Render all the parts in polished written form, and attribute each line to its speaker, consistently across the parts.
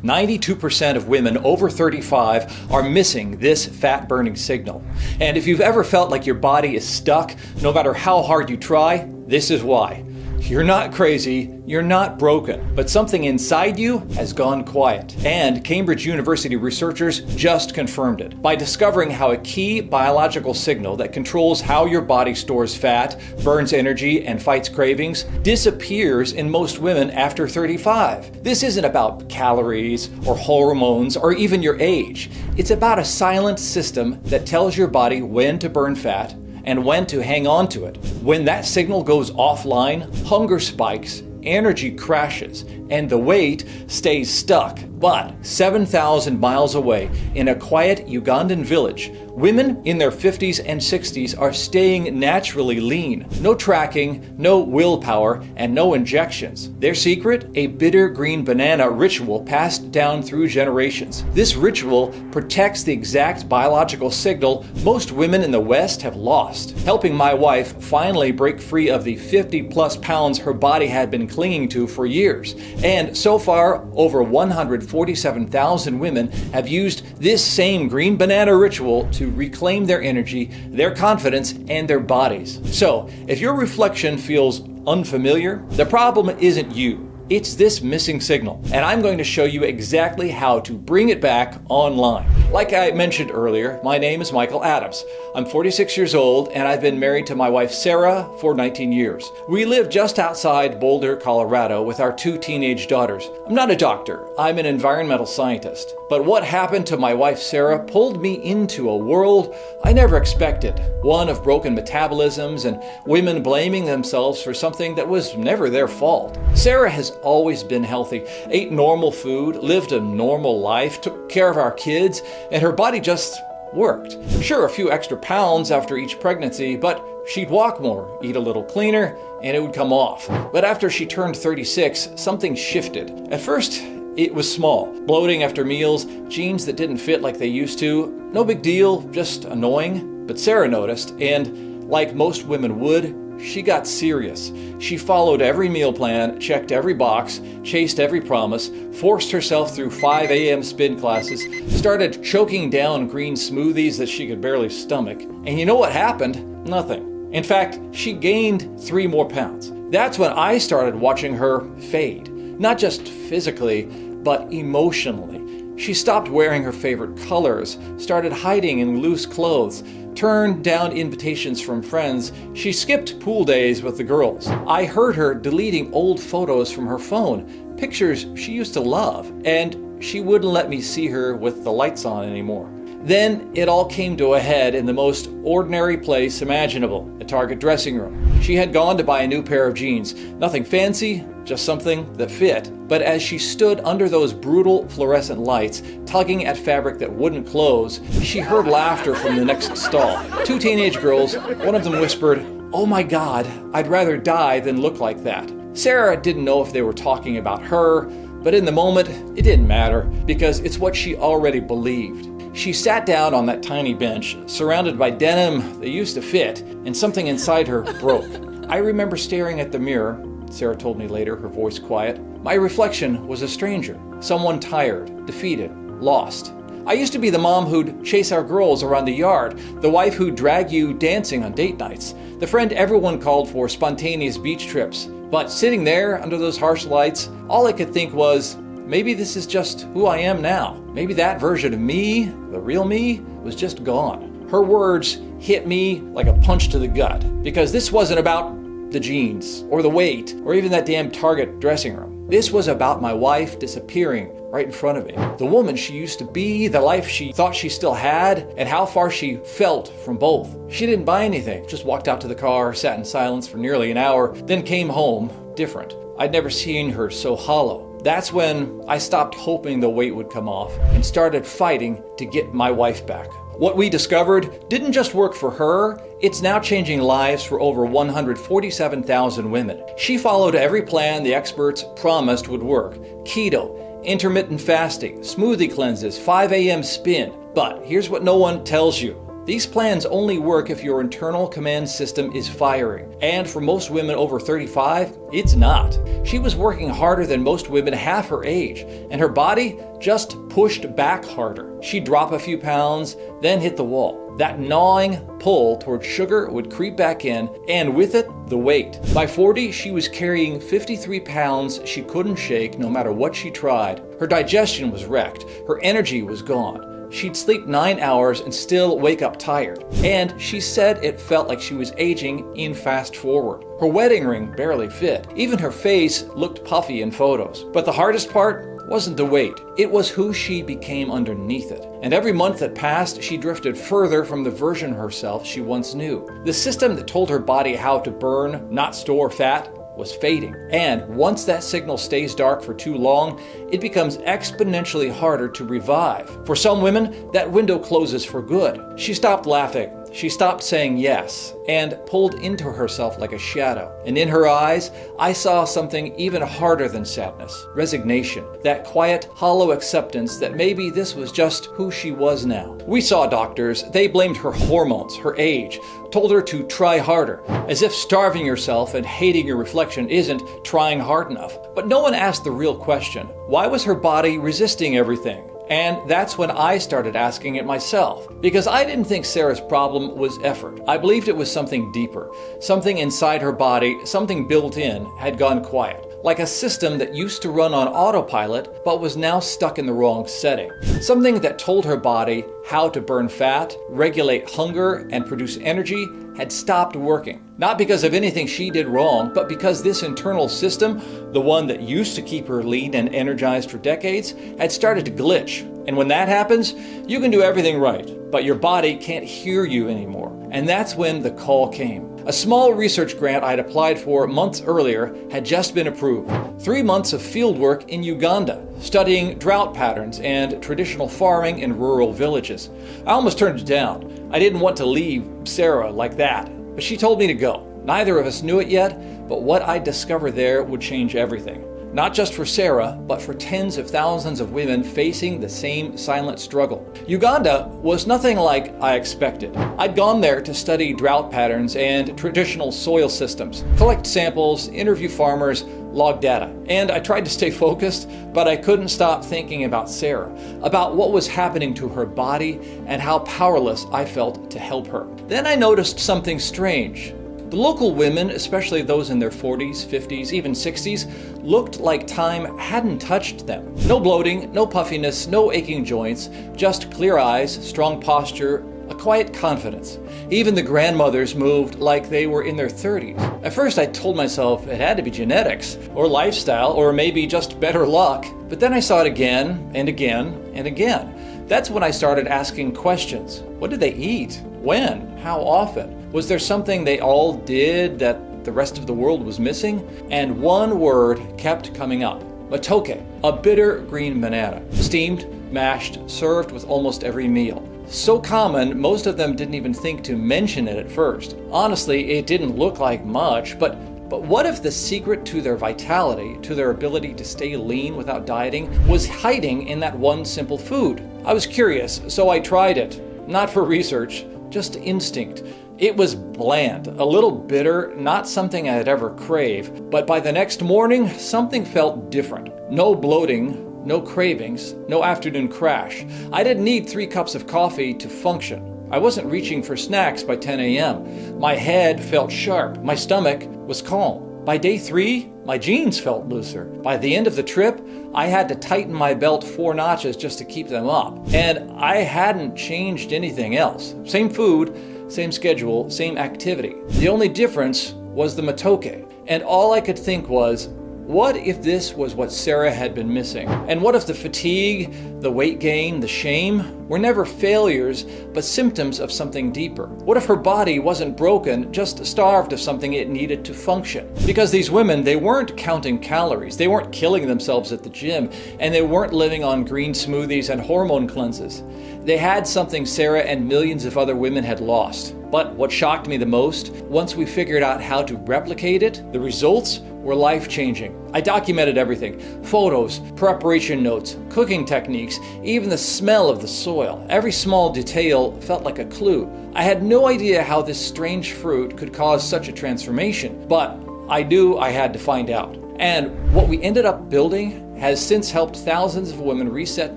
Speaker 1: 92% of women over 35 are missing this fat-burning signal. And if you've ever felt like your body is stuck, no matter how hard you try, this is why. You're not crazy, you're not broken, but something inside you has gone quiet. And Cambridge University researchers just confirmed it by discovering how a key biological signal that controls how your body stores fat, burns energy, and fights cravings disappears in most women after 35. This isn't about calories or hormones or even your age. It's about a silent system that tells your body when to burn fat and when to hang on to it. When that signal goes offline, hunger spikes, energy crashes, and the weight stays stuck. But 7,000 miles away, in a quiet Ugandan village, women in their 50s and 60s are staying naturally lean. No tracking, no willpower, and no injections. Their secret? A bitter green banana ritual passed down through generations. This ritual protects the exact biological signal most women in the West have lost, helping my wife finally break free of the 50-plus pounds her body had been clinging to for years. And so far, over 147,000 women have used this same green banana ritual to reclaim their energy, their confidence, and their bodies. So, if your reflection feels unfamiliar, the problem isn't you. It's this missing signal, and I'm going to show you exactly how to bring it back online. Like I mentioned earlier, my name is Michael Adams. I'm 46 years old, and I've been married to my wife Sarah for 19 years. We live just outside Boulder, Colorado with our 2 teenage daughters. I'm not a doctor, I'm an environmental scientist. But what happened to my wife Sarah pulled me into a world I never expected. One of broken metabolisms and women blaming themselves for something that was never their fault. Sarah has always been healthy, ate normal food, lived a normal life, took care of our kids, and her body just worked. Sure, a few extra pounds after each pregnancy, but she'd walk more, eat a little cleaner, and it would come off. But after she turned 36, something shifted. At first, it was small. Bloating after meals, jeans that didn't fit like they used to. No big deal, just annoying. But Sarah noticed, and like most women would, she got serious. She followed every meal plan, checked every box, chased every promise, forced herself through 5 a.m. spin classes, started choking down green smoothies that she could barely stomach. And you know what happened? Nothing. In fact, she gained 3 more pounds. That's when I started watching her fade. Not just physically, but emotionally. She stopped wearing her favorite colors, started hiding in loose clothes, turned down invitations from friends. She skipped pool days with the girls. I heard her deleting old photos from her phone, pictures she used to love, and she wouldn't let me see her with the lights on anymore. Then it all came to a head in the most ordinary place imaginable, a Target dressing room. She had gone to buy a new pair of jeans. Nothing fancy, just something that fit. But as she stood under those brutal fluorescent lights, tugging at fabric that wouldn't close, she heard laughter from the next stall. 2 teenage girls, one of them whispered, "Oh my God, I'd rather die than look like that." Sarah didn't know if they were talking about her, but in the moment, it didn't matter because it's what she already believed. She sat down on that tiny bench, surrounded by denim that used to fit, and something inside her broke. I remember staring at the mirror, Sarah told me later, her voice quiet. My reflection was a stranger, someone tired, defeated, lost. I used to be the mom who'd chase our girls around the yard, the wife who'd drag you dancing on date nights, the friend everyone called for spontaneous beach trips. But sitting there under those harsh lights, all I could think was, maybe this is just who I am now. Maybe that version of me, the real me, was just gone. Her words hit me like a punch to the gut, because this wasn't about the jeans, or the weight, or even that damn Target dressing room. This was about my wife disappearing right in front of me. The woman she used to be, the life she thought she still had, and how far she felt from both. She didn't buy anything, just walked out to the car, sat in silence for nearly an hour, then came home different. I'd never seen her so hollow. That's when I stopped hoping the weight would come off and started fighting to get my wife back. What we discovered didn't just work for her, it's now changing lives for over 147,000 women. She followed every plan the experts promised would work. Keto, intermittent fasting, smoothie cleanses, 5 a.m. spin. But here's what no one tells you. These plans only work if your internal command system is firing, and for most women over 35, it's not. She was working harder than most women half her age, and her body just pushed back harder. She'd drop a few pounds, then hit the wall. That gnawing pull toward sugar would creep back in, and with it, the weight. By 40, she was carrying 53 pounds she couldn't shake no matter what she tried. Her digestion was wrecked. Her energy was gone. She'd sleep 9 hours and still wake up tired. And she said it felt like she was aging in fast forward. Her wedding ring barely fit. Even her face looked puffy in photos. But the hardest part wasn't the weight. It was who she became underneath it. And every month that passed, she drifted further from the version of herself she once knew. The system that told her body how to burn, not store fat, was fading. And once that signal stays dark for too long, it becomes exponentially harder to revive. For some women, that window closes for good. She stopped laughing. She stopped saying yes and pulled into herself like a shadow. And in her eyes, I saw something even harder than sadness, resignation, that quiet, hollow acceptance that maybe this was just who she was now. We saw doctors. They blamed her hormones, her age, told her to try harder, as if starving yourself and hating your reflection isn't trying hard enough. But no one asked the real question. Why was her body resisting everything? And that's when I started asking it myself. Because I didn't think Sarah's problem was effort. I believed it was something deeper. Something inside her body, something built in, had gone quiet. Like a system that used to run on autopilot, but was now stuck in the wrong setting. Something that told her body how to burn fat, regulate hunger, and produce energy had stopped working. Not because of anything she did wrong, but because this internal system, the one that used to keep her lean and energized for decades, had started to glitch. And when that happens, you can do everything right, but your body can't hear you anymore. And that's when the call came. A small research grant I'd applied for months earlier had just been approved. 3 months of fieldwork in Uganda, studying drought patterns and traditional farming in rural villages. I almost turned it down. I didn't want to leave Sarah like that, but she told me to go. Neither of us knew it yet, but what I'd discover there would change everything. Not just for Sarah, but for tens of thousands of women facing the same silent struggle. Uganda was nothing like I expected. I'd gone there to study drought patterns and traditional soil systems, collect samples, interview farmers, log data. And I tried to stay focused, but I couldn't stop thinking about Sarah, about what was happening to her body and how powerless I felt to help her. Then I noticed something strange. The local women, especially those in their 40s, 50s, even 60s, looked like time hadn't touched them. No bloating, no puffiness, no aching joints, just clear eyes, strong posture, a quiet confidence. Even the grandmothers moved like they were in their 30s. At first I told myself it had to be genetics, or lifestyle, or maybe just better luck. But then I saw it again, and again, and again. That's when I started asking questions. What did they eat? When? How often? Was there something they all did that the rest of the world was missing? And one word kept coming up. Matoke, a bitter green banana. Steamed, mashed, served with almost every meal. So common, most of them didn't even think to mention it at first. Honestly, it didn't look like much, but what if the secret to their vitality, to their ability to stay lean without dieting, was hiding in that one simple food? I was curious, so I tried it. Not for research, just instinct. It was bland, a little bitter, not something I'd ever crave, but by the next morning, something felt different. No bloating, no cravings, no afternoon crash. I didn't need 3 cups of coffee to function. I wasn't reaching for snacks by 10 a.m. My head felt sharp. My stomach was calm. By day 3, my jeans felt looser. By the end of the trip, I had to tighten my belt 4 notches just to keep them up. And I hadn't changed anything else. Same food, same schedule, same activity. The only difference was the matoke. And all I could think was, what if this was what Sarah had been missing? And what if the fatigue, the weight gain, the shame were never failures, but symptoms of something deeper? What if her body wasn't broken, just starved of something it needed to function? Because these women, they weren't counting calories, they weren't killing themselves at the gym, and they weren't living on green smoothies and hormone cleanses. They had something Sarah and millions of other women had lost. But what shocked me the most, once we figured out how to replicate it, the results were life-changing. I documented everything: photos, preparation notes, cooking techniques, even the smell of the soil. Every small detail felt like a clue. I had no idea how this strange fruit could cause such a transformation, but I knew I had to find out. And what we ended up building has since helped thousands of women reset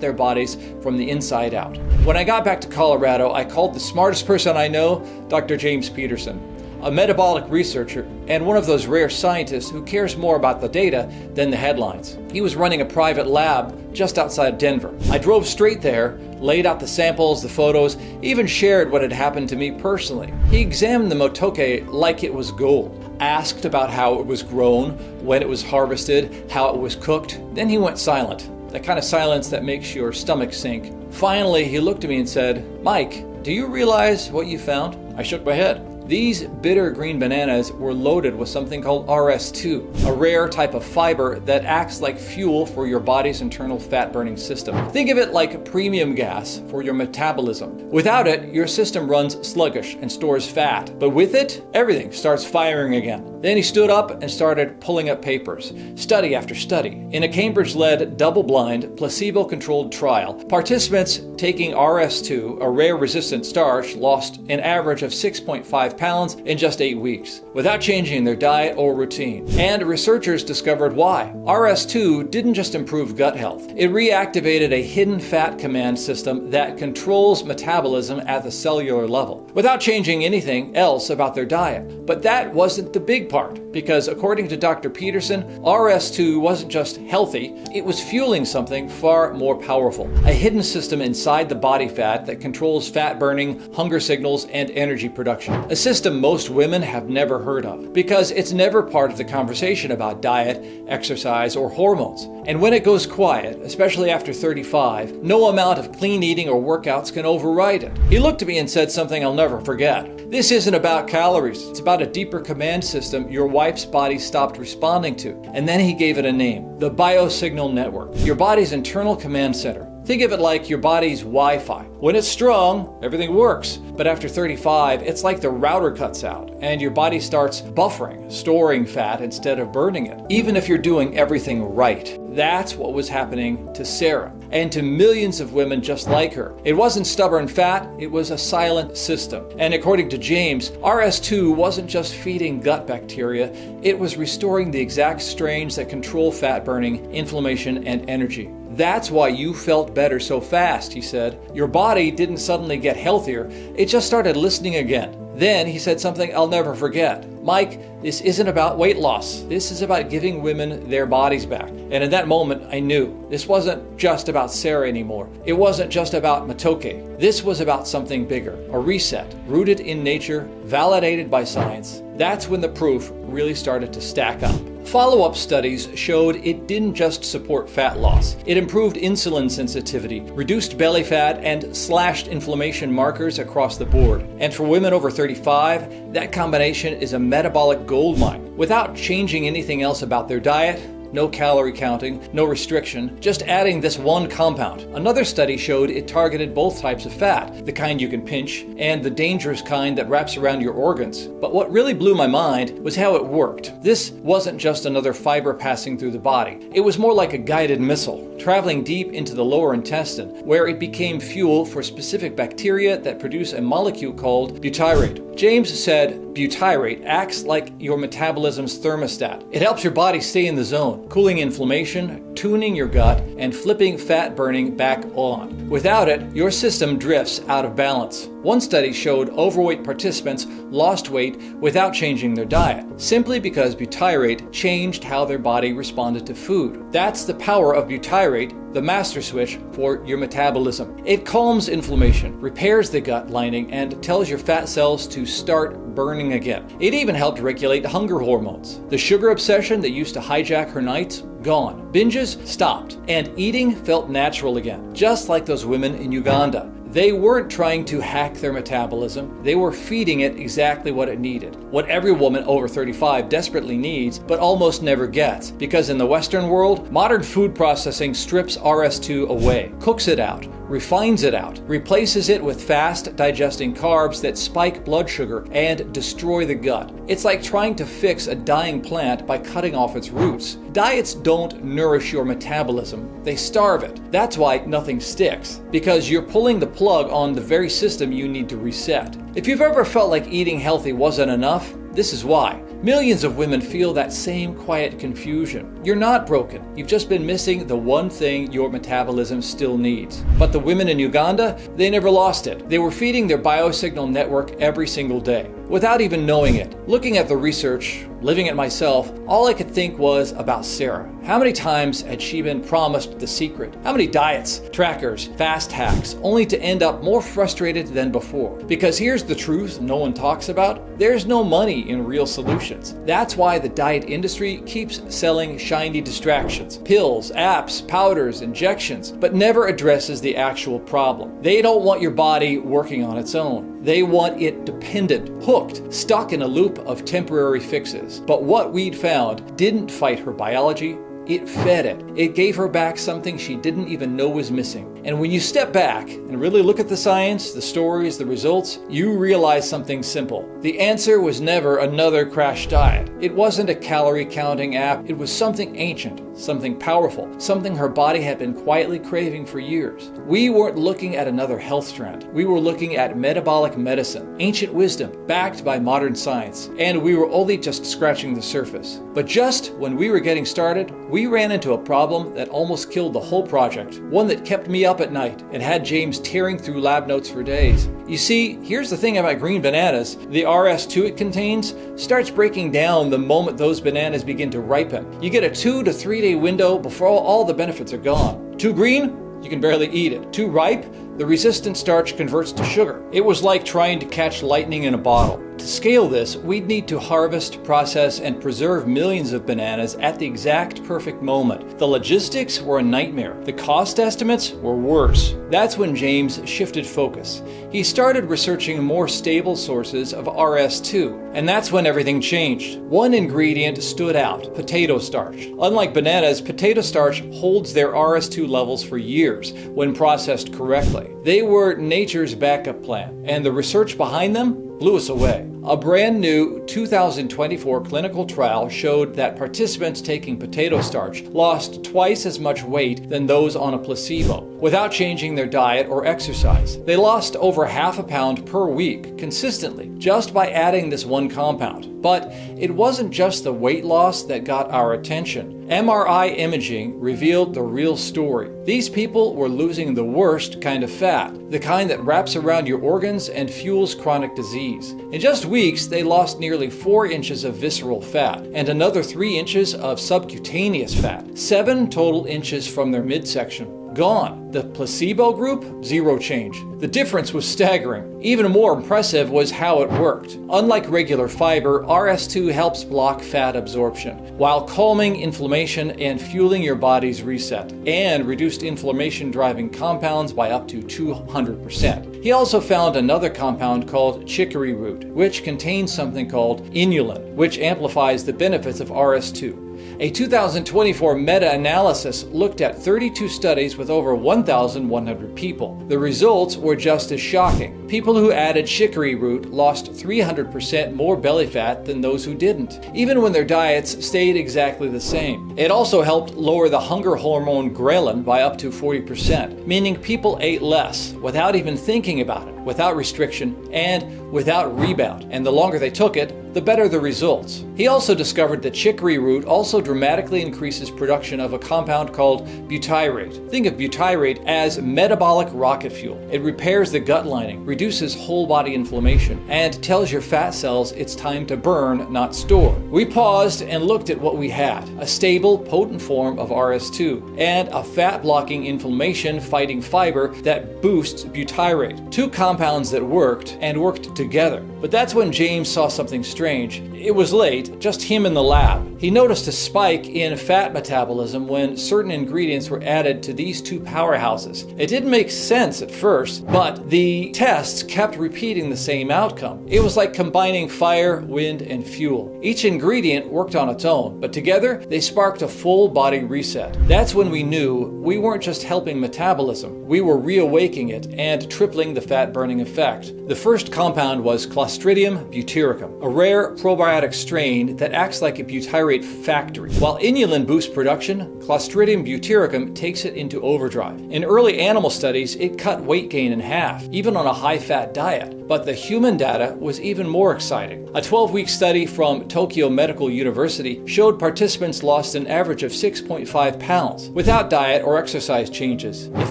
Speaker 1: their bodies from the inside out. When I got back to Colorado, I called the smartest person I know, Dr. James Peterson, a metabolic researcher and one of those rare scientists who cares more about the data than the headlines. He was running a private lab just outside Denver. I drove straight there, laid out the samples, the photos, even shared what had happened to me personally. He examined the motoke like it was gold, asked about how it was grown, when it was harvested, how it was cooked. Then he went silent, that kind of silence that makes your stomach sink. Finally, he looked at me and said, "Mike, do you realize what you found?" I shook my head. These bitter green bananas were loaded with something called RS2, a rare type of fiber that acts like fuel for your body's internal fat-burning system. Think of it like premium gas for your metabolism. Without it, your system runs sluggish and stores fat, but with it, everything starts firing again. Then he stood up and started pulling up papers, study after study. In a Cambridge-led, double-blind, placebo-controlled trial, participants taking RS2, a rare resistant starch, lost an average of 6.5 pounds in just 8 weeks, without changing their diet or routine. And researchers discovered why. RS2 didn't just improve gut health, it reactivated a hidden fat command system that controls metabolism at the cellular level, without changing anything else about their diet. But that wasn't the big part, because according to Dr. Peterson, RS2 wasn't just healthy, it was fueling something far more powerful, a hidden system inside the body fat that controls fat burning, hunger signals, and energy production. A system most women have never heard of, because it's never part of the conversation about diet, exercise, or hormones. And when it goes quiet, especially after 35, no amount of clean eating or workouts can override it. He looked at me and said something I'll never forget. "This isn't about calories, it's about a deeper command system your wife's body stopped responding to." And then he gave it a name, the biosignal network, your body's internal command center. Think of it like your body's Wi-Fi. When it's strong, everything works. But after 35, it's like the router cuts out and your body starts buffering, storing fat instead of burning it, even if you're doing everything right. That's what was happening to Sarah and to millions of women just like her. It wasn't stubborn fat, it was a silent system. And according to James, RS2 wasn't just feeding gut bacteria, it was restoring the exact strains that control fat burning, inflammation, and energy. That's why you felt better so fast, he said. Your body didn't suddenly get healthier, it just started listening again. Then he said something I'll never forget. "Mike, this isn't about weight loss. This is about giving women their bodies back." And in that moment, I knew this wasn't just about Sarah anymore. It wasn't just about Matoke. This was about something bigger, a reset, rooted in nature, validated by science. That's when the proof really started to stack up. Follow-up studies showed it didn't just support fat loss. It improved insulin sensitivity, reduced belly fat, and slashed inflammation markers across the board. And for women over 35, that combination is a metabolic goldmine. Without changing anything else about their diet, no calorie counting, no restriction, just adding this one compound. Another study showed it targeted both types of fat, the kind you can pinch and the dangerous kind that wraps around your organs. But what really blew my mind was how it worked. This wasn't just another fiber passing through the body. It was more like a guided missile, traveling deep into the lower intestine, where it became fuel for specific bacteria that produce a molecule called butyrate. James said butyrate acts like your metabolism's thermostat. It helps your body stay in the zone, cooling inflammation, tuning your gut, and flipping fat burning back on. Without it, your system drifts out of balance. One study showed overweight participants lost weight without changing their diet, simply because butyrate changed how their body responded to food. That's the power of butyrate, the master switch for your metabolism. It calms inflammation, repairs the gut lining, and tells your fat cells to start burning again. It even helped regulate hunger hormones. The sugar obsession that used to hijack her nights, gone. Binges stopped, and eating felt natural again, just like those women in Uganda. They weren't trying to hack their metabolism, they were feeding it exactly what it needed. What every woman over 35 desperately needs, but almost never gets. Because in the Western world, modern food processing strips RS2 away, cooks it out, refines it out, replaces it with fast-digesting carbs that spike blood sugar and destroy the gut. It's like trying to fix a dying plant by cutting off its roots. Diets don't nourish your metabolism, they starve it. That's why nothing sticks, because you're pulling the plug on the very system you need to reset. If you've ever felt like eating healthy wasn't enough, this is why. Millions of women feel that same quiet confusion. You're not broken. You've just been missing the one thing your metabolism still needs. But the women in Uganda, they never lost it. They were feeding their biosignal network every single day, without even knowing it. Looking at the research, living it myself, all I could think was about Sarah. How many times had she been promised the secret? How many diets, trackers, fast hacks, only to end up more frustrated than before? Because here's the truth no one talks about. There's no money in real solutions. That's why the diet industry keeps selling shiny distractions, pills, apps, powders, injections, but never addresses the actual problem. They don't want your body working on its own. They want it dependent, hooked, stuck in a loop of temporary fixes. But what we'd found didn't fight her biology. It fed it. It gave her back something she didn't even know was missing. And when you step back and really look at the science, the stories, the results, you realize something simple. The answer was never another crash diet. It wasn't a calorie counting app. It was something ancient, something powerful, something her body had been quietly craving for years. We weren't looking at another health trend. We were looking at metabolic medicine, ancient wisdom, backed by modern science. And we were only just scratching the surface. But just when we were getting started, we ran into a problem that almost killed the whole project, one that kept me up at night and had James tearing through lab notes for days. You see, here's the thing about green bananas. The RS2 it contains starts breaking down the moment those bananas begin to ripen. You get a 2 to 3 day window before all the benefits are gone. Too green? You can barely eat it. Too ripe? The resistant starch converts to sugar. It was like trying to catch lightning in a bottle. To scale this, we'd need to harvest, process, and preserve millions of bananas at the exact perfect moment. The logistics were a nightmare. The cost estimates were worse. That's when James shifted focus. He started researching more stable sources of RS2, and that's when everything changed. One ingredient stood out: potato starch. Unlike bananas, potato starch holds their RS2 levels for years when processed correctly. They were nature's backup plan, and the research behind them blew us away. A brand new 2024 clinical trial showed that participants taking potato starch lost twice as much weight than those on a placebo, without changing their diet or exercise. They lost over half a pound per week consistently just by adding this one compound. But it wasn't just the weight loss that got our attention. MRI imaging revealed the real story. These people were losing the worst kind of fat, the kind that wraps around your organs and fuels chronic disease. In just weeks, they lost nearly 4 inches of visceral fat and another 3 inches of subcutaneous fat, 7 total inches from their midsection. Gone. The placebo group, 0 change. The difference was staggering. Even more impressive was how it worked. Unlike regular fiber, RS2 helps block fat absorption, while calming inflammation and fueling your body's reset, and reduced inflammation-driving compounds by up to 200%. He also found another compound called chicory root, which contains something called inulin, which amplifies the benefits of RS2. A 2024 meta-analysis looked at 32 studies with over 1,100 people. The results were just as shocking. People who added chicory root lost 300% more belly fat than those who didn't, even when their diets stayed exactly the same. It also helped lower the hunger hormone ghrelin by up to 40%, meaning people ate less without even thinking about it, without restriction, and without rebound. And the longer they took it, the better the results. He also discovered that chicory root also dramatically increases production of a compound called butyrate. Think of butyrate as metabolic rocket fuel. It repairs the gut lining, reduces whole body inflammation, and tells your fat cells it's time to burn, not store. We paused and looked at what we had: a stable, potent form of RS2 and a fat-blocking, inflammation-fighting fiber that boosts butyrate. 2 compounds that worked and worked together. But that's when James saw something strange. strange. It was late, just him in the lab. He noticed a spike in fat metabolism when certain ingredients were added to these two powerhouses. It didn't make sense at first, but the tests kept repeating the same outcome. It was like combining fire, wind, and fuel. Each ingredient worked on its own, but together they sparked a full body reset. That's when we knew we weren't just helping metabolism, we were reawakening it and tripling the fat burning effect. The first compound was Clostridium butyricum, a rare probiotic strain that acts like a butyrate factory. While inulin boosts production, Clostridium butyricum takes it into overdrive. In early animal studies, it cut weight gain in half, even on a high-fat diet. But the human data was even more exciting. A 12-week study from Tokyo Medical University showed participants lost an average of 6.5 pounds without diet or exercise changes. If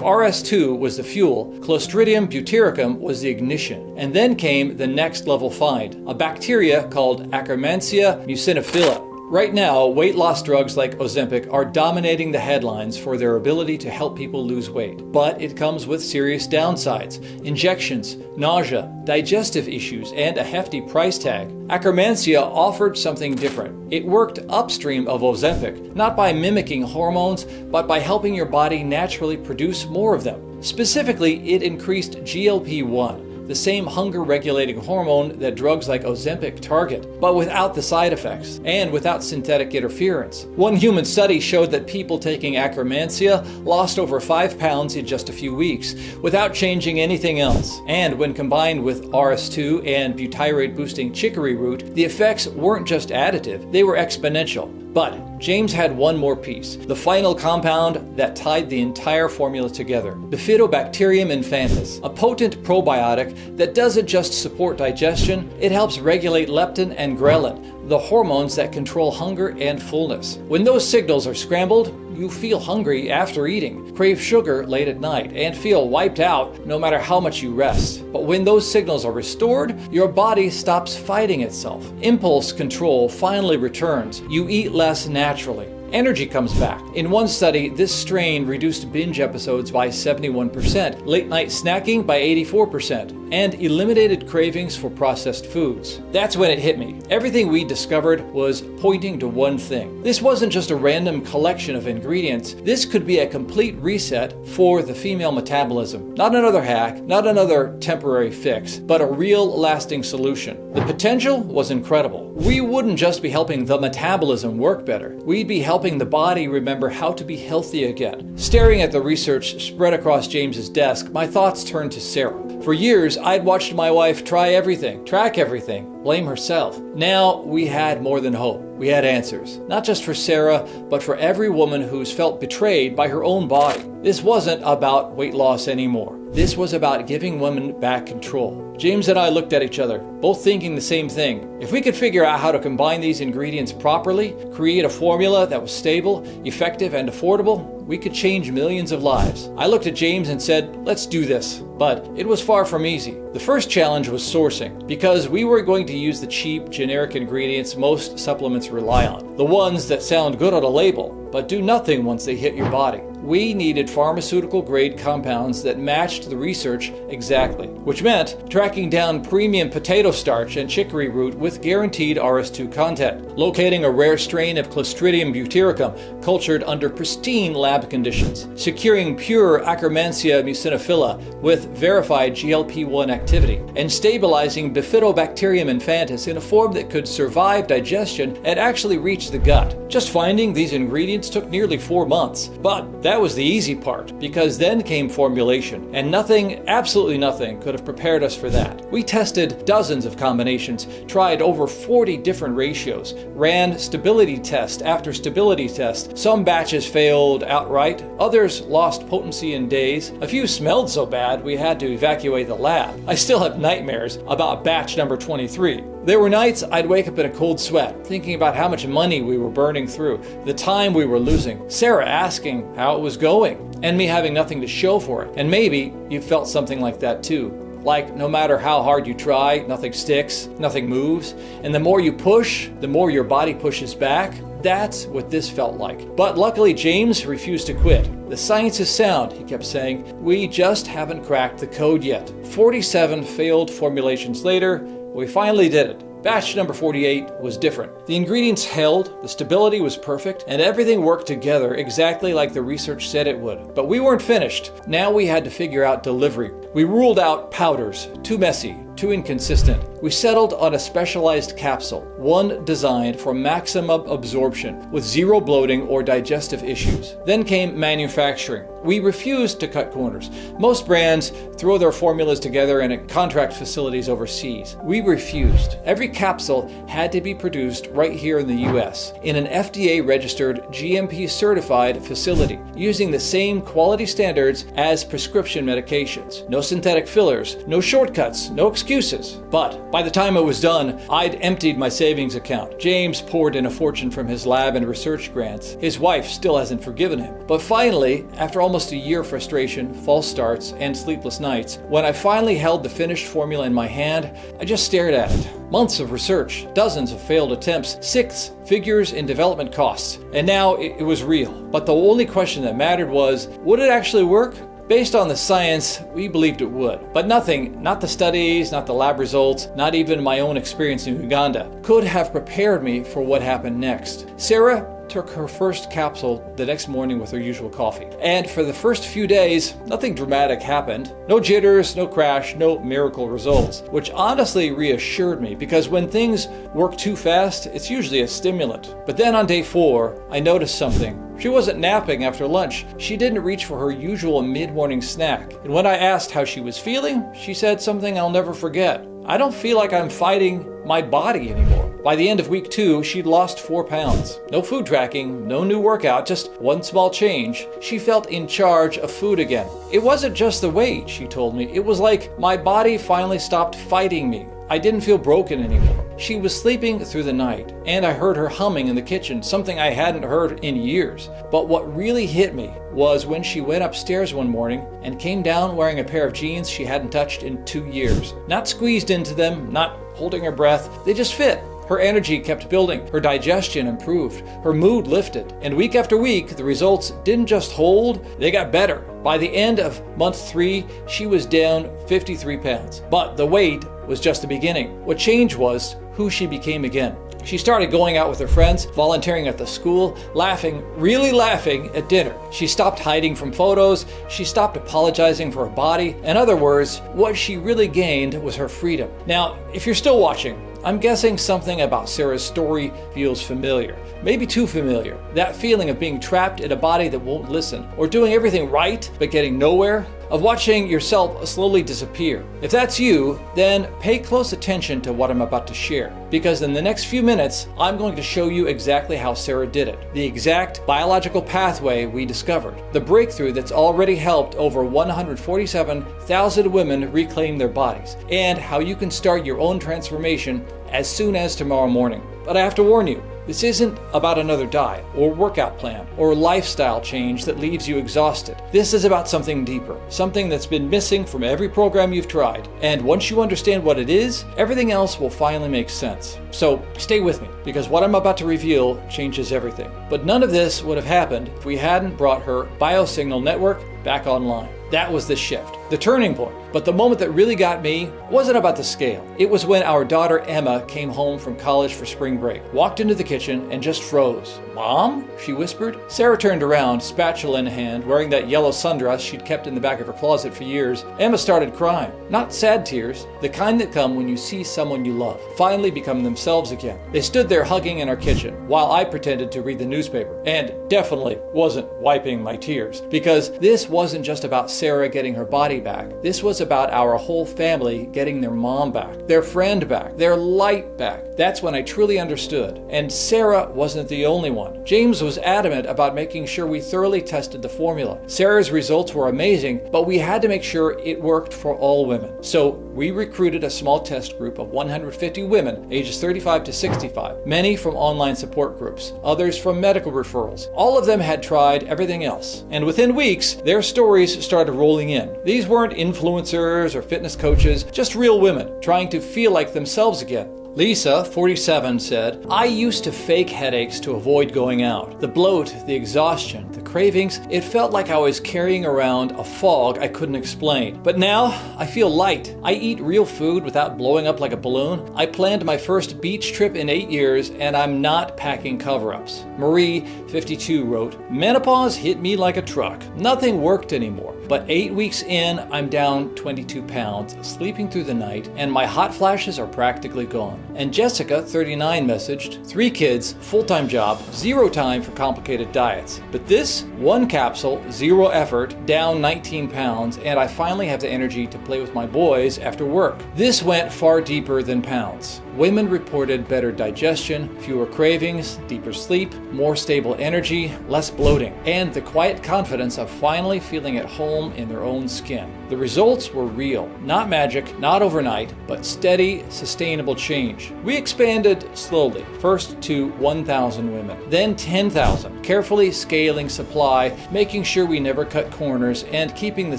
Speaker 1: RS2 was the fuel, Clostridium butyricum was the ignition. And then came the next level find, a bacteria called Akkermansia muciniphila. Right now, weight loss drugs like Ozempic are dominating the headlines for their ability to help people lose weight. But it comes with serious downsides: injections, nausea, digestive issues, and a hefty price tag. Akkermansia offered something different. It worked upstream of Ozempic, not by mimicking hormones, but by helping your body naturally produce more of them. Specifically, it increased GLP-1, the same hunger-regulating hormone that drugs like Ozempic target, but without the side effects and without synthetic interference. One human study showed that people taking Akkermansia lost over 5 pounds in just a few weeks without changing anything else. And when combined with RS2 and butyrate-boosting chicory root, the effects weren't just additive, they were exponential. But James had one more piece, the final compound that tied the entire formula together: Bifidobacterium infantis, a potent probiotic that doesn't just support digestion, it helps regulate leptin and ghrelin, the hormones that control hunger and fullness. When those signals are scrambled, you feel hungry after eating, crave sugar late at night, and feel wiped out no matter how much you rest. But when those signals are restored, your body stops fighting itself. Impulse control finally returns. You eat less naturally. Energy comes back. In one study, this strain reduced binge episodes by 71%, late night snacking by 84%, and eliminated cravings for processed foods. That's when it hit me. Everything we discovered was pointing to one thing. This wasn't just a random collection of ingredients. This could be a complete reset for the female metabolism. Not another hack, not another temporary fix, but a real lasting solution. The potential was incredible. We wouldn't just be helping the metabolism work better. We'd be helping the body remember how to be healthy again. Staring at the research spread across James's desk, my thoughts turned to Sarah. For years, I'd watched my wife try everything, track everything, blame herself. Now we had more than hope. We had answers. Not just for Sarah, but for every woman who's felt betrayed by her own body. This wasn't about weight loss anymore. This was about giving women back control. James and I looked at each other, both thinking the same thing. If we could figure out how to combine these ingredients properly, create a formula that was stable, effective, and affordable, we could change millions of lives. I looked at James and said, let's do this. But it was far from easy. The first challenge was sourcing, because we were going to use the cheap, generic ingredients most supplements rely on. The ones that sound good on a label, but do nothing once they hit your body. We needed pharmaceutical-grade compounds that matched the research exactly, which meant tracking down premium potato starch and chicory root with guaranteed RS2 content, locating a rare strain of Clostridium butyricum cultured under pristine lab conditions, securing pure Akkermansia muciniphila with verified GLP-1 activity, and stabilizing Bifidobacterium infantis in a form that could survive digestion and actually reach the gut. Just finding these ingredients took nearly 4 months, but that was the easy part, because then came formulation, and nothing, absolutely nothing, could have prepared us for that. We tested dozens of combinations, tried over 40 different ratios, ran stability test after stability test. Some batches failed outright, others lost potency in days. A few smelled so bad we had to evacuate the lab. I still have nightmares about batch number 23. There were nights I'd wake up in a cold sweat, thinking about how much money we were burning through, the time we were losing, Sarah asking how it was going, and me having nothing to show for it. And maybe you felt something like that too. Like no matter how hard you try, nothing sticks, nothing moves, and the more you push, the more your body pushes back. That's what this felt like. But luckily James refused to quit. The science is sound, he kept saying. We just haven't cracked the code yet. 47 failed formulations later, we finally did it. Batch number 48 was different. The ingredients held, the stability was perfect, and everything worked together exactly like the research said it would. But we weren't finished. Now we had to figure out delivery. We ruled out powders, too messy, too inconsistent. We settled on a specialized capsule, one designed for maximum absorption with zero bloating or digestive issues. Then came manufacturing. We refused to cut corners. Most brands throw their formulas together in contract facilities overseas. We refused. Every capsule had to be produced right here in the US in an FDA-registered, GMP-certified facility using the same quality standards as prescription medications. No synthetic fillers, no shortcuts, no excuses. But by the time it was done, I'd emptied my savings account. James poured in a fortune from his lab and research grants. His wife still hasn't forgiven him. But finally, after almost a year of frustration, false starts, and sleepless nights, when I finally held the finished formula in my hand, I just stared at it. Months of research, dozens of failed attempts, 6 figures in development costs. And now it was real. But the only question that mattered was, would it actually work? Based on the science, we believed it would. But nothing, not the studies, not the lab results, not even my own experience in Uganda, could have prepared me for what happened next. Sarah took her first capsule the next morning with her usual coffee. And for the first few days, nothing dramatic happened. No jitters, no crash, no miracle results, which honestly reassured me because when things work too fast, it's usually a stimulant. But then on day 4, I noticed something. She wasn't napping after lunch. She didn't reach for her usual mid-morning snack. And when I asked how she was feeling, she said something I'll never forget. I don't feel like I'm fighting my body anymore. By the end of week 2, she'd lost 4 pounds. No food tracking, no new workout, just one small change. She felt in charge of food again. It wasn't just the weight, she told me. It was like my body finally stopped fighting me. I didn't feel broken anymore. She was sleeping through the night, and I heard her humming in the kitchen, something I hadn't heard in years. But what really hit me was when she went upstairs one morning and came down wearing a pair of jeans she hadn't touched in 2 years. Not squeezed into them, not holding her breath, they just fit. Her energy kept building, her digestion improved, her mood lifted, and week after week, the results didn't just hold, they got better. By the end of month 3, she was down 53 pounds. But the weight was just the beginning. What changed was who she became again. She started going out with her friends, volunteering at the school, laughing, really laughing at dinner. She stopped hiding from photos. She stopped apologizing for her body. In other words, what she really gained was her freedom. Now, if you're still watching, I'm guessing something about Sarah's story feels familiar. Maybe too familiar. That feeling of being trapped in a body that won't listen, or doing everything right but getting nowhere, of watching yourself slowly disappear. If that's you, then pay close attention to what I'm about to share, because in the next few minutes, I'm going to show you exactly how Sarah did it, the exact biological pathway we discovered, the breakthrough that's already helped over 147,000 women reclaim their bodies, and how you can start your own transformation as soon as tomorrow morning. But I have to warn you, this isn't about another diet or workout plan or lifestyle change that leaves you exhausted. This is about something deeper, something that's been missing from every program you've tried. And once you understand what it is, everything else will finally make sense. So stay with me, because what I'm about to reveal changes everything. But none of this would have happened if we hadn't brought her biosignal network back online. That was the shift, the turning point. But the moment that really got me wasn't about the scale. It was when our daughter Emma came home from college for spring break, walked into the kitchen and just froze. "Mom?" she whispered. Sarah turned around, spatula in hand, wearing that yellow sundress she'd kept in the back of her closet for years. Emma started crying. Not sad tears, the kind that come when you see someone you love finally become themselves again. They stood there hugging in our kitchen while I pretended to read the newspaper, and definitely wasn't wiping my tears, because this wasn't just about Sarah getting her body back. This was about our whole family getting their mom back, their friend back, their light back. That's when I truly understood. And Sarah wasn't the only one. James was adamant about making sure we thoroughly tested the formula. Sarah's results were amazing, but we had to make sure it worked for all women. So we recruited a small test group of 150 women, ages 35 to 65, many from online support groups, others from medical referrals. All of them had tried everything else. And within weeks, their stories started rolling in. These weren't influencers or fitness coaches, just real women trying to feel like themselves again. Lisa, 47, said, "I used to fake headaches to avoid going out. The bloat, the exhaustion, the cravings, it felt like I was carrying around a fog I couldn't explain. But now, I feel light. I eat real food without blowing up like a balloon. I planned my first beach trip in 8 years, and I'm not packing cover-ups. Marie, 52, wrote, "Menopause hit me like a truck. Nothing worked anymore. But 8 weeks in, I'm down 22 pounds, sleeping through the night, and my hot flashes are practically gone." And Jessica, 39, messaged, "3 kids, full-time job, 0 time for complicated diets. But this, 1 capsule, 0 effort, down 19 pounds, and I finally have the energy to play with my boys after work." This went far deeper than pounds. Women reported better digestion, fewer cravings, deeper sleep, more stable energy, less bloating, and the quiet confidence of finally feeling at home in their own skin. The results were real. Not magic, not overnight, but steady, sustainable change. We expanded slowly, first to 1,000 women, then 10,000, carefully scaling supply, making sure we never cut corners, and keeping the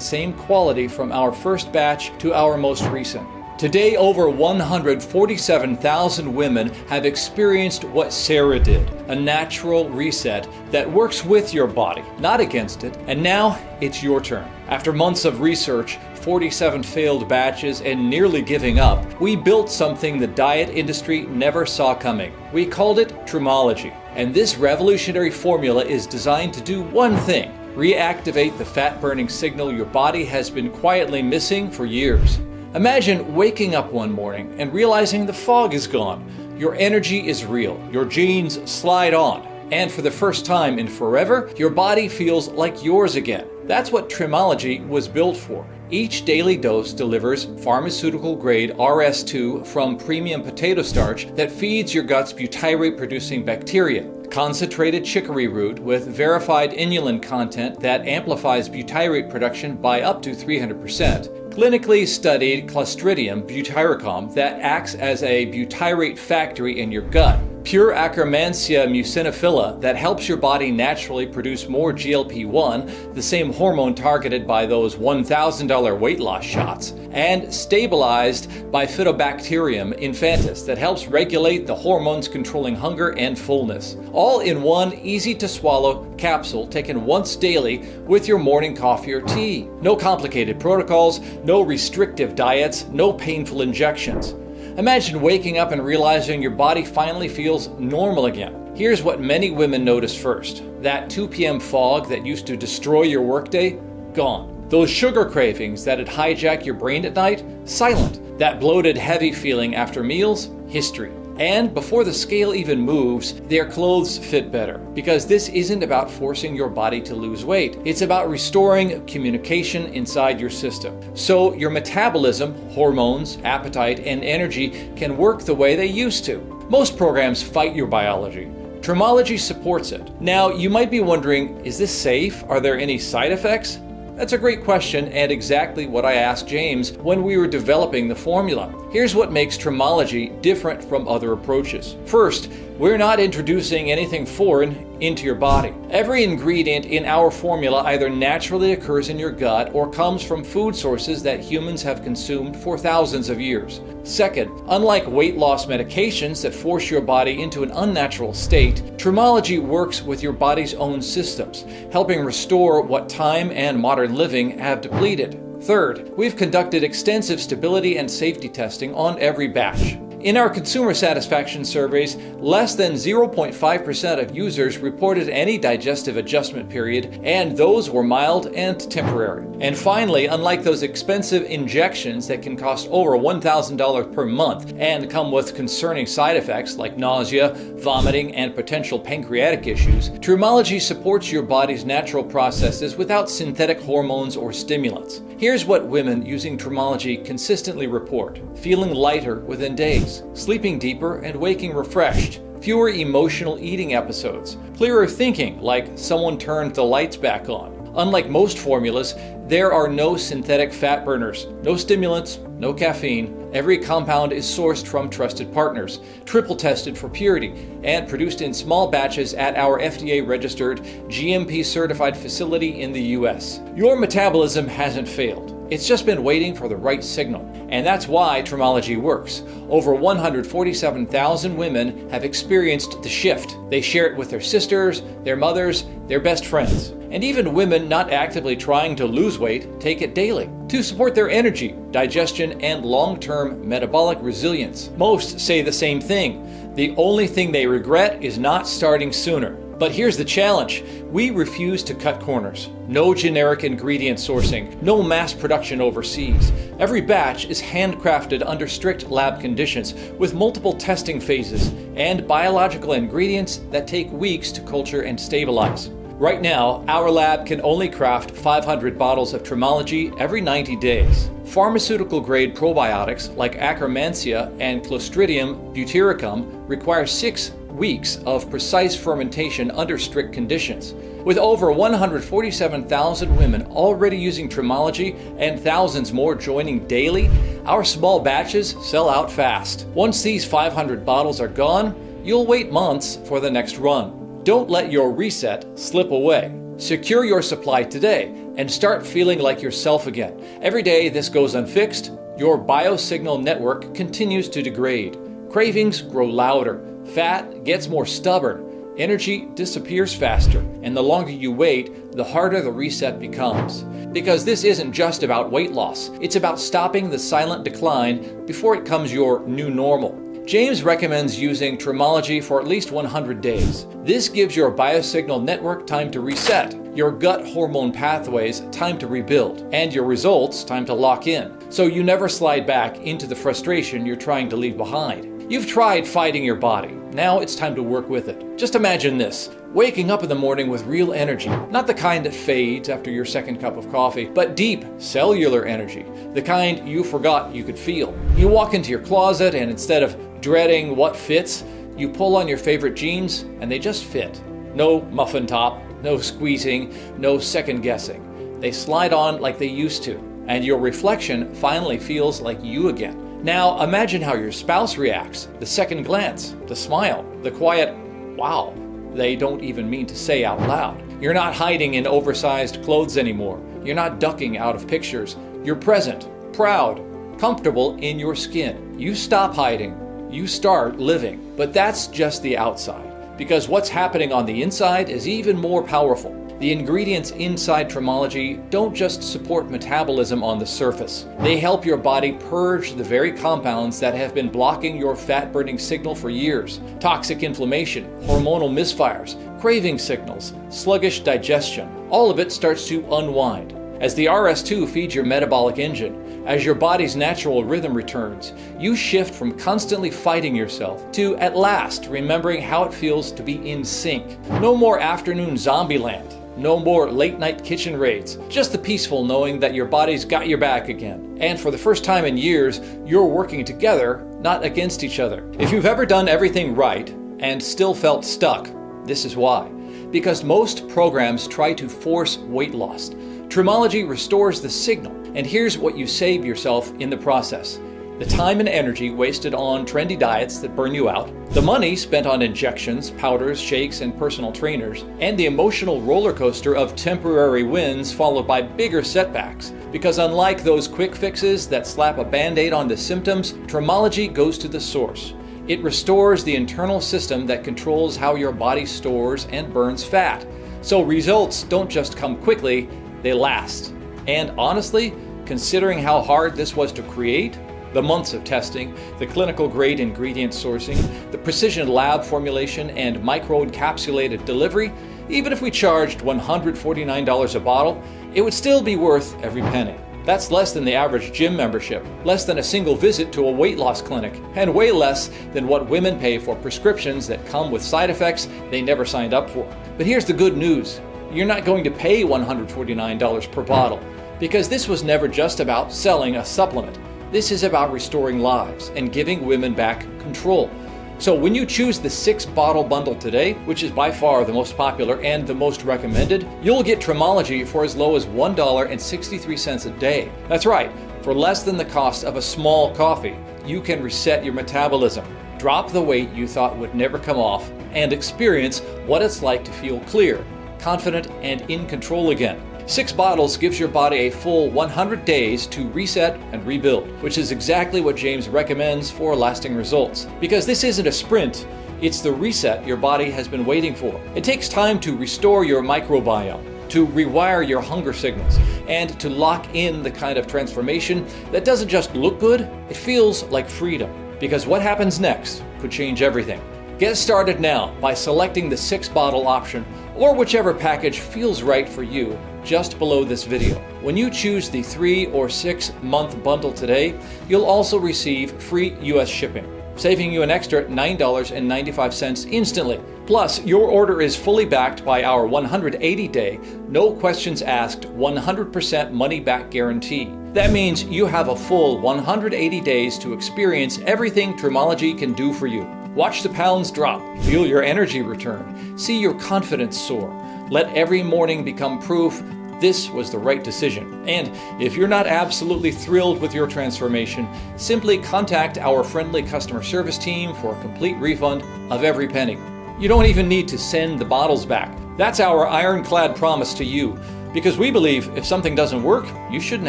Speaker 1: same quality from our first batch to our most recent. Today, over 147,000 women have experienced what Sarah did, a natural reset that works with your body, not against it. And now, it's your turn. After months of research, 47 failed batches, and nearly giving up, we built something the diet industry never saw coming. We called it Trumology. And this revolutionary formula is designed to do one thing: reactivate the fat-burning signal your body has been quietly missing for years. Imagine waking up one morning and realizing the fog is gone. Your energy is real. Your genes slide on. And for the first time in forever, your body feels like yours again. That's what Trumology was built for. Each daily dose delivers pharmaceutical-grade RS2 from premium potato starch that feeds your gut's butyrate-producing bacteria. Concentrated chicory root with verified inulin content that amplifies butyrate production by up to 300%. Clinically studied Clostridium butyricum that acts as a butyrate factory in your gut. Pure Akkermansia mucinophila that helps your body naturally produce more GLP-1, the same hormone targeted by those $1,000 weight loss shots. And stabilized Bifidobacterium infantis that helps regulate the hormones controlling hunger and fullness. All in one easy-to-swallow capsule taken once daily with your morning coffee or tea. No complicated protocols, no restrictive diets, no painful injections. Imagine waking up and realizing your body finally feels normal again. Here's what many women notice first. That 2 p.m. fog that used to destroy your workday, gone. Those sugar cravings that had hijacked your brain at night, silent. That bloated, heavy feeling after meals, history. And before the scale even moves, their clothes fit better. Because this isn't about forcing your body to lose weight. It's about restoring communication inside your system. So your metabolism, hormones, appetite, and energy can work the way they used to. Most programs fight your biology. Trumology supports it. Now, you might be wondering, is this safe? Are there any side effects? That's a great question, and exactly what I asked James when we were developing the formula. Here's what makes Trumology different from other approaches. First, we're not introducing anything foreign into your body. Every ingredient in our formula either naturally occurs in your gut or comes from food sources that humans have consumed for thousands of years. Second, unlike weight loss medications that force your body into an unnatural state, Trumology works with your body's own systems, helping restore what time and modern living have depleted. Third, we've conducted extensive stability and safety testing on every batch. In our consumer satisfaction surveys, less than 0.5% of users reported any digestive adjustment period, and those were mild and temporary. And finally, unlike those expensive injections that can cost over $1,000 per month and come with concerning side effects like nausea, vomiting, and potential pancreatic issues, Trumology supports your body's natural processes without synthetic hormones or stimulants. Here's what women using Trumology consistently report: feeling lighter within days, sleeping deeper and waking refreshed, fewer emotional eating episodes, clearer thinking like someone turned the lights back on. Unlike most formulas, there are no synthetic fat burners, no stimulants, no caffeine. Every compound is sourced from trusted partners, triple tested for purity, and produced in small batches at our FDA-registered, GMP-certified facility in the US. Your metabolism hasn't failed. It's just been waiting for the right signal. And that's why Trumology works. Over 147,000 women have experienced the shift. They share it with their sisters, their mothers, their best friends. And even women not actively trying to lose weight take it daily to support their energy, digestion, and long-term metabolic resilience. Most say the same thing. The only thing they regret is not starting sooner. But here's the challenge. We refuse to cut corners. No generic ingredient sourcing, no mass production overseas. Every batch is handcrafted under strict lab conditions with multiple testing phases and biological ingredients that take weeks to culture and stabilize. Right now, our lab can only craft 500 bottles of Tremology every 90 days. Pharmaceutical-grade probiotics like Akkermansia and Clostridium butyricum require 6 weeks of precise fermentation under strict conditions. With over 147,000 women already using Tremology and thousands more joining daily, our small batches sell out fast. Once these 500 bottles are gone, you'll wait months for the next run. Don't let your reset slip away. Secure your supply today and start feeling like yourself again. Every day this goes unfixed, your biosignal network continues to degrade. Cravings grow louder, fat gets more stubborn, energy disappears faster, and the longer you wait, the harder the reset becomes. Because this isn't just about weight loss, it's about stopping the silent decline before it becomes your new normal. James recommends using Tremology for at least 100 days. This gives your biosignal network time to reset, your gut hormone pathways time to rebuild, and your results time to lock in, so you never slide back into the frustration you're trying to leave behind. You've tried fighting your body. Now it's time to work with it. Just imagine this. Waking up in the morning with real energy. Not the kind that fades after your second cup of coffee, but deep, cellular energy. The kind you forgot you could feel. You walk into your closet and instead of dreading what fits, you pull on your favorite jeans and they just fit. No muffin top, no squeezing, no second guessing. They slide on like they used to, and your reflection finally feels like you again. Now imagine how your spouse reacts. The second glance, the smile, the quiet, wow, they don't even mean to say out loud. You're not hiding in oversized clothes anymore. You're not ducking out of pictures. You're present, proud, comfortable in your skin. You stop hiding. You start living. But that's just the outside, because what's happening on the inside is even more powerful. The ingredients inside Tremology don't just support metabolism on the surface. They help your body purge the very compounds that have been blocking your fat-burning signal for years. Toxic inflammation, hormonal misfires, craving signals, sluggish digestion. All of it starts to unwind. As the RS2 feeds your metabolic engine, as your body's natural rhythm returns, you shift from constantly fighting yourself to, at last, remembering how it feels to be in sync. No more afternoon zombie land. No more late-night kitchen raids. Just the peaceful knowing that your body's got your back again. And for the first time in years, you're working together, not against each other. If you've ever done everything right and still felt stuck, this is why. Because most programs try to force weight loss. Tremology restores the signal, and here's what you save yourself in the process. The time and energy wasted on trendy diets that burn you out, the money spent on injections, powders, shakes, and personal trainers, and the emotional roller coaster of temporary wins followed by bigger setbacks. Because unlike those quick fixes that slap a band-aid on the symptoms, Tremology goes to the source. It restores the internal system that controls how your body stores and burns fat. So results don't just come quickly, they last. And honestly, considering how hard this was to create, the months of testing, the clinical grade ingredient sourcing, the precision lab formulation, and micro-encapsulated delivery, even if we charged $149 a bottle, it would still be worth every penny. That's less than the average gym membership, less than a single visit to a weight loss clinic, and way less than what women pay for prescriptions that come with side effects they never signed up for. But here's the good news. You're not going to pay $149 per bottle, because this was never just about selling a supplement. This is about restoring lives and giving women back control. So when you choose the 6-bottle bundle today, which is by far the most popular and the most recommended, you'll get Tremology for as low as $1.63 a day. That's right, for less than the cost of a small coffee, you can reset your metabolism, drop the weight you thought would never come off, and experience what it's like to feel clear, confident, and in control again. 6 bottles gives your body a full 100 days to reset and rebuild, which is exactly what James recommends for lasting results. Because this isn't a sprint, it's the reset your body has been waiting for. It takes time to restore your microbiome, to rewire your hunger signals, and to lock in the kind of transformation that doesn't just look good, it feels like freedom. Because what happens next could change everything. Get started now by selecting the 6-bottle option or whichever package feels right for you just below this video. When you choose the 3 or 6 month bundle today, you'll also receive free US shipping, saving you an extra $9.95 instantly. Plus, your order is fully backed by our 180-day, no questions asked, 100% money-back guarantee. That means you have a full 180 days to experience everything Trimology can do for you. Watch the pounds drop, feel your energy return, see your confidence soar. Let every morning become proof this was the right decision. And if you're not absolutely thrilled with your transformation, simply contact our friendly customer service team for a complete refund of every penny. You don't even need to send the bottles back. That's our ironclad promise to you, because we believe if something doesn't work, you shouldn't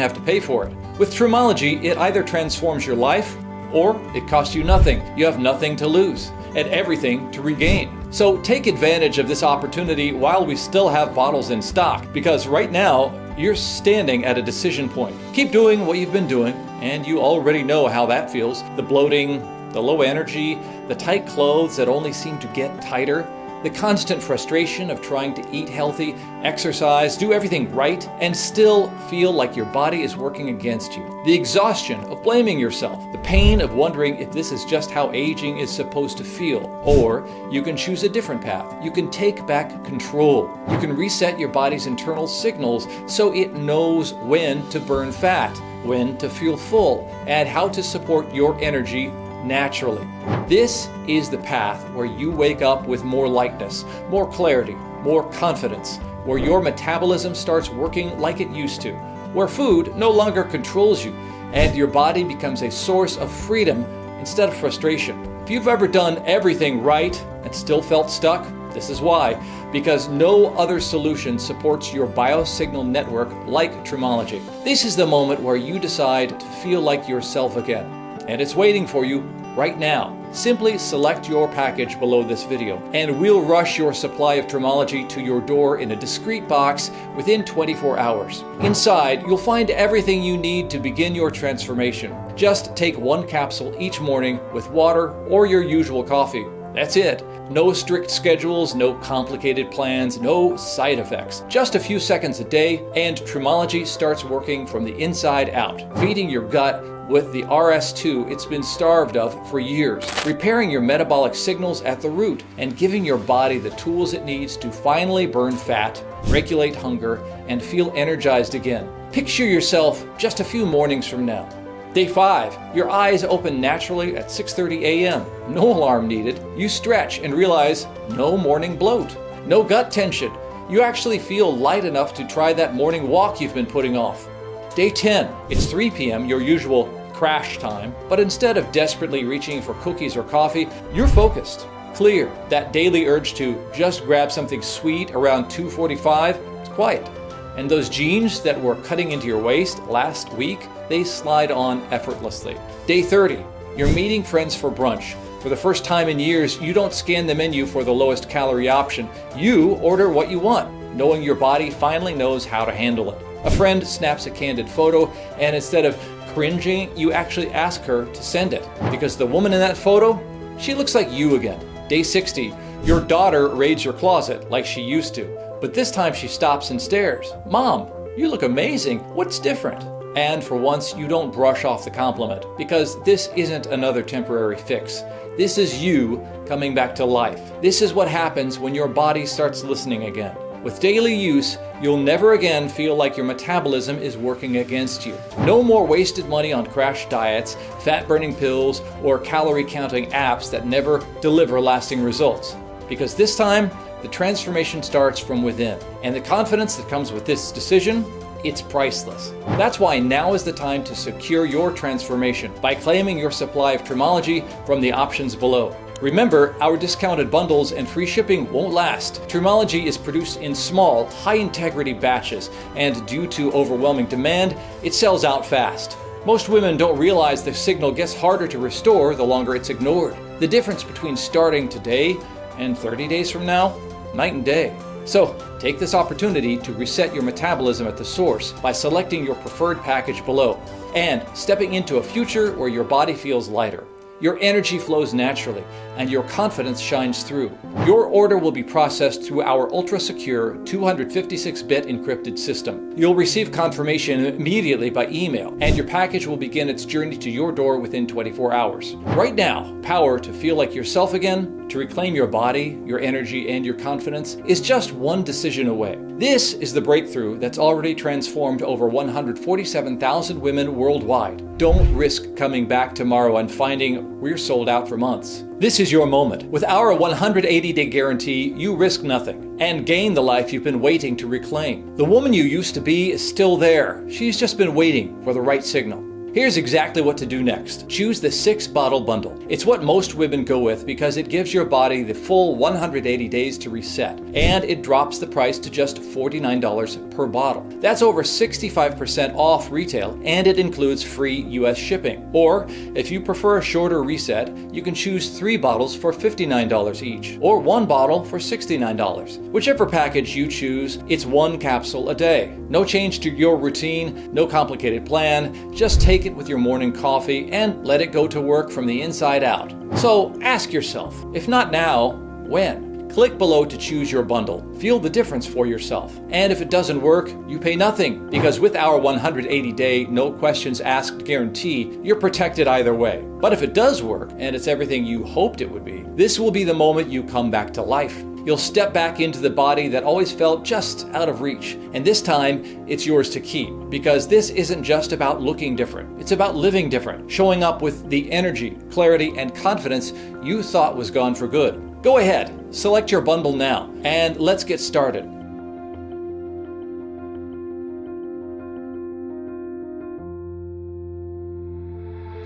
Speaker 1: have to pay for it. With Trimology, it either transforms your life or it costs you nothing. You have nothing to lose and everything to regain. So take advantage of this opportunity while we still have bottles in stock, because right now you're standing at a decision point. Keep doing what you've been doing, and you already know how that feels. The bloating, the low energy, the tight clothes that only seem to get tighter, the constant frustration of trying to eat healthy, exercise, do everything right, and still feel like your body is working against you. The exhaustion of blaming yourself, the pain of wondering if this is just how aging is supposed to feel. Or you can choose a different path. You can take back control. You can reset your body's internal signals so it knows when to burn fat, when to feel full, and how to support your energy naturally. This is the path where you wake up with more lightness, more clarity, more confidence, where your metabolism starts working like it used to, where food no longer controls you, and your body becomes a source of freedom instead of frustration. If you've ever done everything right and still felt stuck, this is why. Because no other solution supports your biosignal network like Trimology. This is the moment where you decide to feel like yourself again. And it's waiting for you right now. Simply select your package below this video, and we'll rush your supply of Trimology to your door in a discreet box within 24 hours. Inside, you'll find everything you need to begin your transformation. Just take 1 capsule each morning with water or your usual coffee. That's it. No strict schedules, no complicated plans, no side effects. Just a few seconds a day, and Trimology starts working from the inside out, feeding your gut with the RS2 it's been starved of for years, repairing your metabolic signals at the root, and giving your body the tools it needs to finally burn fat, regulate hunger, and feel energized again. Picture yourself just a few mornings from now. Day 5, your eyes open naturally at 6:30 a.m. No alarm needed. You stretch and realize no morning bloat, no gut tension. You actually feel light enough to try that morning walk you've been putting off. Day 10, it's 3 p.m., your usual crash time, but instead of desperately reaching for cookies or coffee, you're focused, clear. That daily urge to just grab something sweet around 2:45 is quiet. And those jeans that were cutting into your waist last week, they slide on effortlessly. Day 30, you're meeting friends for brunch. For the first time in years, you don't scan the menu for the lowest calorie option. You order what you want, knowing your body finally knows how to handle it. A friend snaps a candid photo, and instead of cringing, you actually ask her to send it. Because the woman in that photo, she looks like you again. Day 60, your daughter raids your closet like she used to. But this time she stops and stares. Mom, you look amazing. What's different? And for once, you don't brush off the compliment, because this isn't another temporary fix. This is you coming back to life. This is what happens when your body starts listening again. With daily use, you'll never again feel like your metabolism is working against you. No more wasted money on crash diets, fat-burning pills, or calorie-counting apps that never deliver lasting results. Because this time, the transformation starts from within. And the confidence that comes with this decision, it's priceless. That's why now is the time to secure your transformation by claiming your supply of Trimology from the options below. Remember, our discounted bundles and free shipping won't last. Trimology is produced in small, high-integrity batches, and due to overwhelming demand, it sells out fast. Most women don't realize the signal gets harder to restore the longer it's ignored. The difference between starting today and 30 days from now, night and day. So take this opportunity to reset your metabolism at the source by selecting your preferred package below and stepping into a future where your body feels lighter. Your energy flows naturally, and your confidence shines through. Your order will be processed through our ultra-secure 256-bit encrypted system. You'll receive confirmation immediately by email, and your package will begin its journey to your door within 24 hours. Right now, power to feel like yourself again, to reclaim your body, your energy, and your confidence is just one decision away. This is the breakthrough that's already transformed over 147,000 women worldwide. Don't risk coming back tomorrow and finding we're sold out for months. This is your moment. With our 180-day guarantee, you risk nothing and gain the life you've been waiting to reclaim. The woman you used to be is still there. She's just been waiting for the right signal. Here's exactly what to do next. Choose the 6-bottle bundle. It's what most women go with because it gives your body the full 180 days to reset, and it drops the price to just $49 per bottle. That's over 65% off retail, and it includes free US shipping. Or, if you prefer a shorter reset, you can choose 3 bottles for $59 each, or 1 bottle for $69. Whichever package you choose, it's 1 capsule a day. No change to your routine, no complicated plan, just take it with your morning coffee and let it go to work from the inside out. So ask yourself, if not now, when? Click below to choose your bundle. Feel the difference for yourself. And if it doesn't work, you pay nothing, because with our 180-day, no questions asked guarantee, you're protected either way. But if it does work, and it's everything you hoped it would be, this will be the moment you come back to life. You'll step back into the body that always felt just out of reach. And this time, it's yours to keep. Because this isn't just about looking different. It's about living different, showing up with the energy, clarity, and confidence you thought was gone for good. Go ahead, select your bundle now, and let's get started.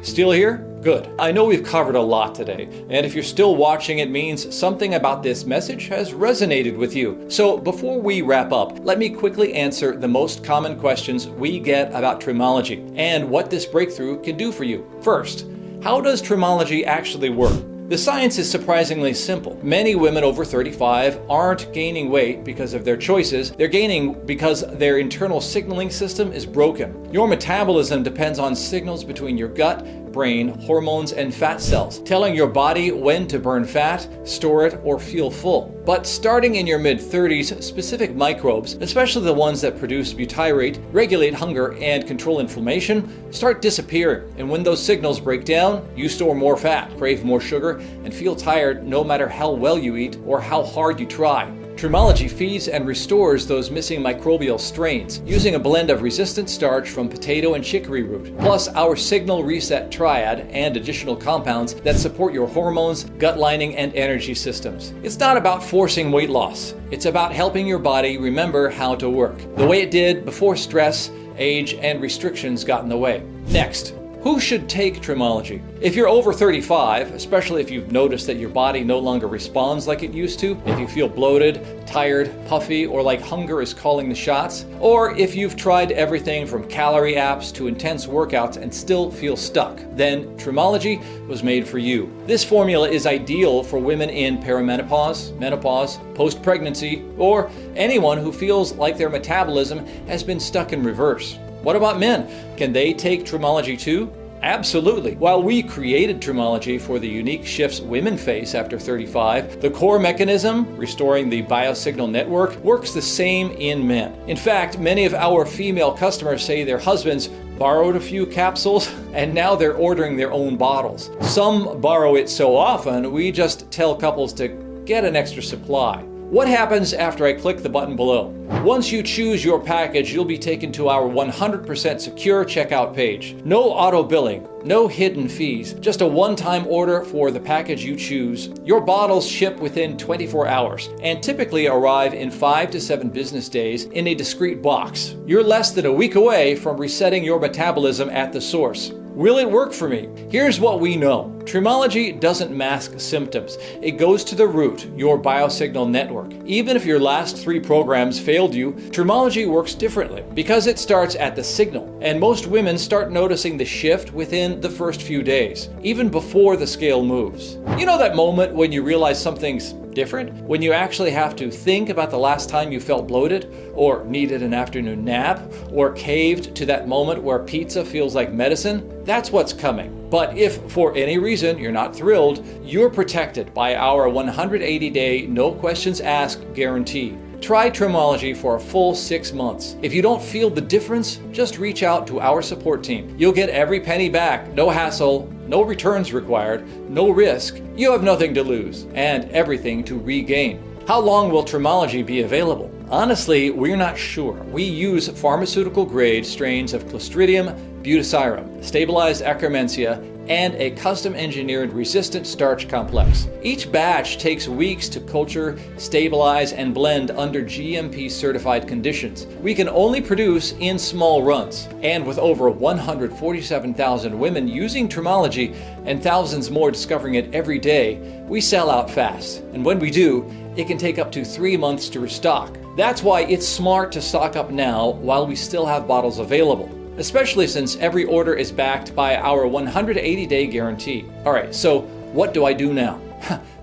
Speaker 1: Still here? Good. I know we've covered a lot today, and if you're still watching, it means something about this message has resonated with you. So before we wrap up, let me quickly answer the most common questions we get about Trimology and what this breakthrough can do for you. First, how does Trimology actually work? The science is surprisingly simple. Many women over 35 aren't gaining weight because of their choices. They're gaining because their internal signaling system is broken. Your metabolism depends on signals between your gut, brain, hormones, and fat cells, telling your body when to burn fat, store it, or feel full. But starting in your mid-30s, specific microbes, especially the ones that produce butyrate, regulate hunger, and control inflammation, start disappearing. And when those signals break down, you store more fat, crave more sugar, and feel tired no matter how well you eat or how hard you try. Trimology feeds and restores those missing microbial strains using a blend of resistant starch from potato and chicory root, plus our signal reset triad and additional compounds that support your hormones, gut lining, and energy systems. It's not about forcing weight loss. It's about helping your body remember how to work, the way it did before stress, age, and restrictions got in the way. Next, who should take Trimology? If you're over 35, especially if you've noticed that your body no longer responds like it used to, if you feel bloated, tired, puffy, or like hunger is calling the shots, or if you've tried everything from calorie apps to intense workouts and still feel stuck, then Trimology was made for you. This formula is ideal for women in perimenopause, menopause, post-pregnancy, or anyone who feels like their metabolism has been stuck in reverse. What about men? Can they take Trimology too? Absolutely. While we created Trimology for the unique shifts women face after 35, the core mechanism, restoring the biosignal network, works the same in men. In fact, many of our female customers say their husbands borrowed a few capsules and now they're ordering their own bottles. Some borrow it so often, we just tell couples to get an extra supply. What happens after I click the button below? Once you choose your package, you'll be taken to our 100% secure checkout page. No auto billing, no hidden fees, just a one-time order for the package you choose. Your bottles ship within 24 hours and typically arrive in 5 to 7 business days in a discreet box. You're less than a week away from resetting your metabolism at the source. Will it work for me? Here's what we know. Trimology doesn't mask symptoms. It goes to the root, your biosignal network. Even if your last 3 programs failed you, Trimology works differently because it starts at the signal. And most women start noticing the shift within the first few days, even before the scale moves. You know that moment when you realize something's different when you actually have to think about the last time you felt bloated, or needed an afternoon nap, or caved to that moment where pizza feels like medicine? That's what's coming. But if for any reason you're not thrilled, you're protected by our 180-day no questions asked guarantee. Try Trimology for a full 6 months. If you don't feel the difference, just reach out to our support team. You'll get every penny back, no hassle, no returns required, no risk. You have nothing to lose and everything to regain. How long will Trimology be available? Honestly, we're not sure. We use pharmaceutical-grade strains of Clostridium butyricum, stabilized Akkermansia, and a custom-engineered resistant starch complex. Each batch takes weeks to culture, stabilize, and blend under GMP-certified conditions. We can only produce in small runs. And with over 147,000 women using Trimology and thousands more discovering it every day, we sell out fast. And when we do, it can take up to 3 months to restock. That's why it's smart to stock up now while we still have bottles available, especially since every order is backed by our 180-day guarantee. Alright, so what do I do now?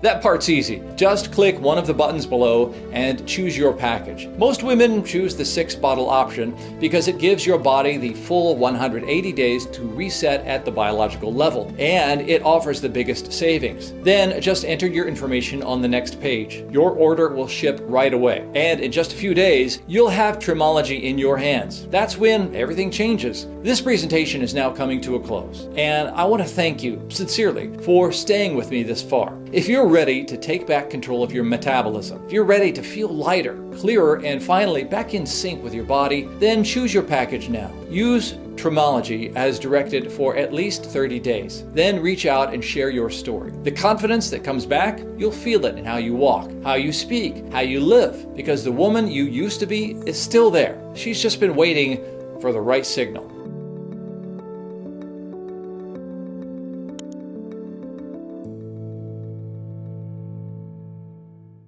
Speaker 1: That part's easy. Just click one of the buttons below and choose your package. Most women choose the 6-bottle option because it gives your body the full 180 days to reset at the biological level, and it offers the biggest savings. Then just enter your information on the next page. Your order will ship right away, and in just a few days, you'll have Trimology in your hands. That's when everything changes. This presentation is now coming to a close, and I want to thank you sincerely for staying with me this far. If you're ready to take back control of your metabolism, if you're ready to feel lighter, clearer, and finally back in sync with your body, then choose your package now. Use Trimology as directed for at least 30 days. Then reach out and share your story. The confidence that comes back, you'll feel it in how you walk, how you speak, how you live, because the woman you used to be is still there. She's just been waiting for the right signal.